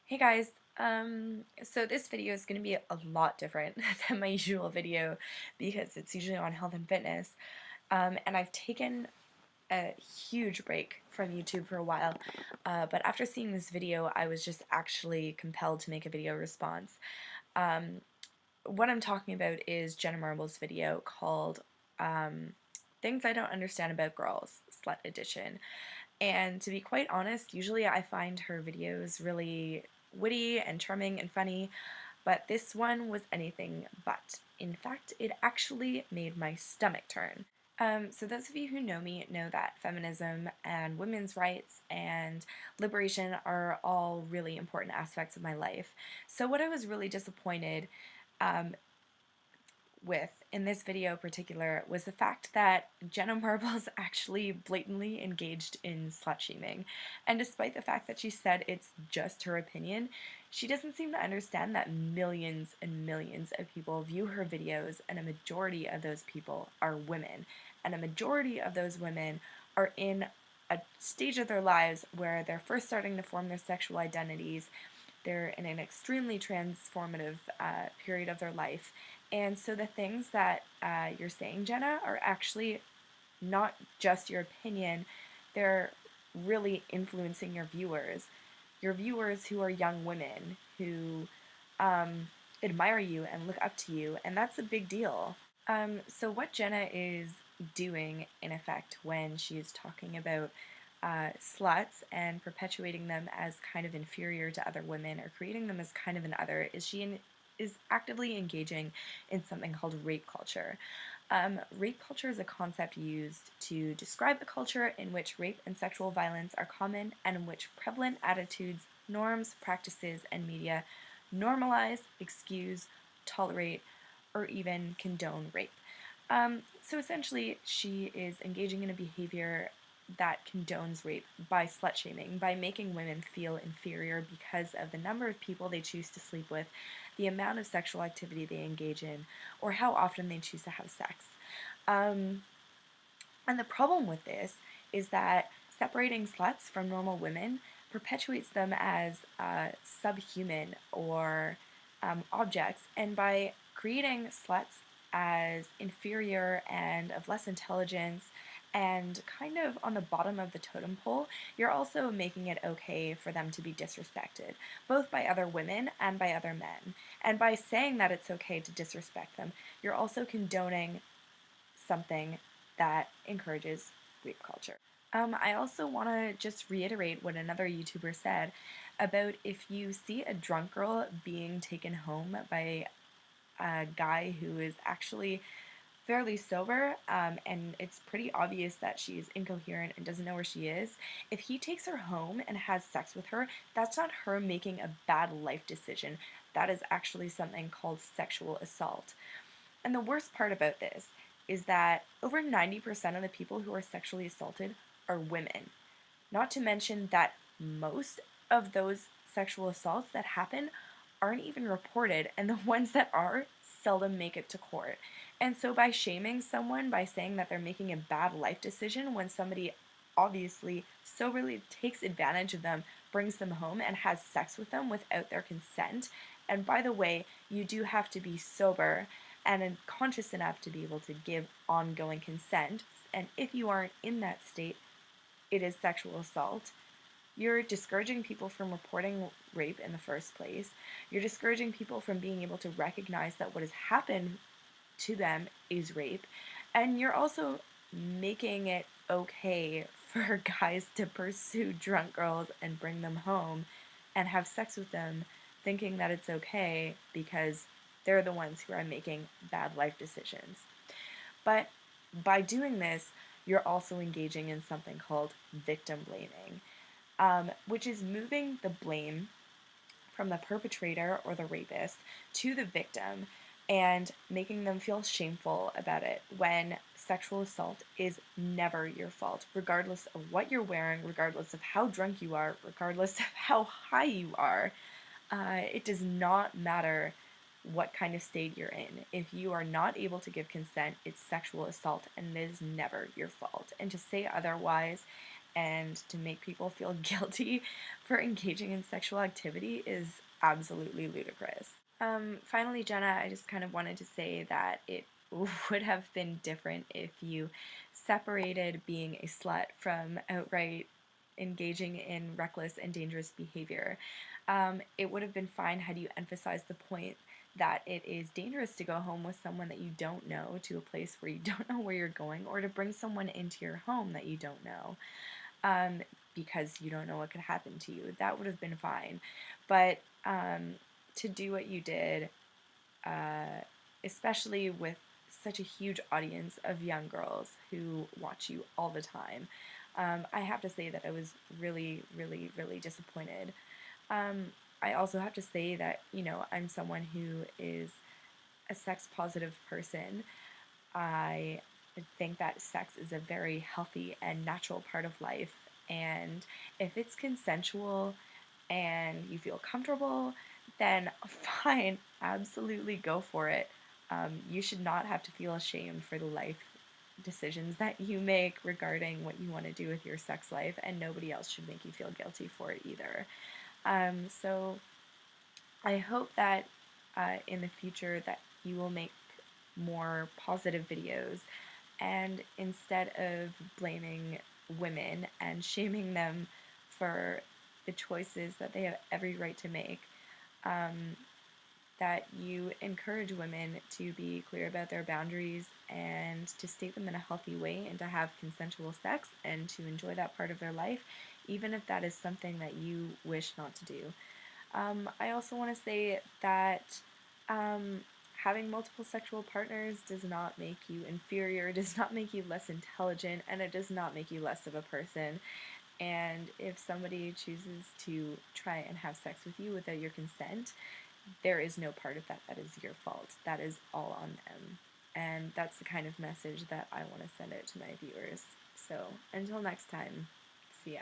Hey guys, so this video is going to be a lot different than my usual video because it's usually on health and fitness, and I've taken a huge break from YouTube for a while, but after seeing this video I was just actually compelled to make a video response. Um, what I'm talking about is Jenna Marbles' video called Things I Don't Understand About Girls, Slut Edition. And to be quite honest, usually I find her videos really witty and charming and funny, but this one was anything but. In fact, it actually made my stomach turn. So those of you who know me know that feminism and women's rights and liberation are all really important aspects of my life. So what I was really disappointed um, with in this video in particular was the fact that Jenna Marbles actually blatantly engaged in slut shaming. And despite the fact that she said it's just her opinion, she doesn't seem to understand that millions and millions of people view her videos, and a majority of those people are women. And a majority of those women are in a stage of their lives where they're first starting to form their sexual identities. They're in an extremely transformative period of their life. And so the things that you're saying, Jenna, are actually not just your opinion, they're really influencing your viewers who are young women who admire you and look up to you, and that's a big deal. So what Jenna is doing, in effect, when she's talking about sluts and perpetuating them as kind of inferior to other women or creating them as kind of an other, is is actively engaging in something called rape culture. Rape culture is a concept used to describe the culture in which rape and sexual violence are common, and in which prevalent attitudes, norms, practices, and media normalize, excuse, tolerate, or even condone rape. So essentially, she is engaging in a behavior that condones rape by slut shaming, by making women feel inferior because of the number of people they choose to sleep with, the amount of sexual activity they engage in, or how often they choose to have sex. Um, and the problem with this is that separating sluts from normal women perpetuates them as subhuman or objects, and by creating sluts as inferior and of less intelligence and kind of on the bottom of the totem pole, you're also making it okay for them to be disrespected, both by other women and by other men. And by saying that it's okay to disrespect them, you're also condoning something that encourages rape culture. I also want to just reiterate what another YouTuber said about if you see a drunk girl being taken home by a guy who is actually fairly sober, and it's pretty obvious that she's incoherent and doesn't know where she is. If he takes her home and has sex with her, that's not her making a bad life decision. That is actually something called sexual assault. And the worst part about this is that over 90% of the people who are sexually assaulted are women. Not to mention that most of those sexual assaults that happen aren't even reported, and the ones that are seldom make it to court. And so by shaming someone, by saying that they're making a bad life decision when somebody obviously soberly takes advantage of them, brings them home, and has sex with them without their consent. And by the way, you do have to be sober and conscious enough to be able to give ongoing consent. And if you aren't in that state, it is sexual assault. You're discouraging people from reporting rape in the first place. You're discouraging people from being able to recognize that what has happened to them is rape. And you're also making it okay for guys to pursue drunk girls and bring them home and have sex with them, thinking that it's okay because they're the ones who are making bad life decisions. But by doing this, you're also engaging in something called victim blaming, which is moving the blame from the perpetrator or the rapist to the victim and making them feel shameful about it when sexual assault is never your fault, regardless of what you're wearing, regardless of how drunk you are, regardless of how high you are. It does not matter what kind of state you're in. If you are not able to give consent, it's sexual assault and it is never your fault. And to say otherwise and to make people feel guilty for engaging in sexual activity is absolutely ludicrous. Finally, Jenna, I just kind of wanted to say that it would have been different if you separated being a slut from outright engaging in reckless and dangerous behavior. It would have been fine had you emphasized the point that it is dangerous to go home with someone that you don't know to a place where you don't know where you're going, or to bring someone into your home that you don't know, um, because you don't know what could happen to you. That would have been fine. But to do what you did, uh, especially with such a huge audience of young girls who watch you all the time, I have to say that I was really, really, really disappointed. Um, I also have to say that, I'm someone who is a sex positive person. I think that sex is a very healthy and natural part of life. And if it's consensual and you feel comfortable, then fine, absolutely go for it. You should not have to feel ashamed for the life decisions that you make regarding what you want to do with your sex life, and nobody else should make you feel guilty for it either. So I hope that in the future that you will make more positive videos, and instead of blaming women and shaming them for the choices that they have every right to make, um, that you encourage women to be clear about their boundaries and to state them in a healthy way, and to have consensual sex and to enjoy that part of their life, even if that is something that you wish not to do. I also want to say that um, having multiple sexual partners does not make you inferior, does not make you less intelligent, and it does not make you less of a person. And if somebody chooses to try and have sex with you without your consent, there is no part of that that is your fault. That is all on them. And that's the kind of message that I want to send out to my viewers. So until next time, see ya.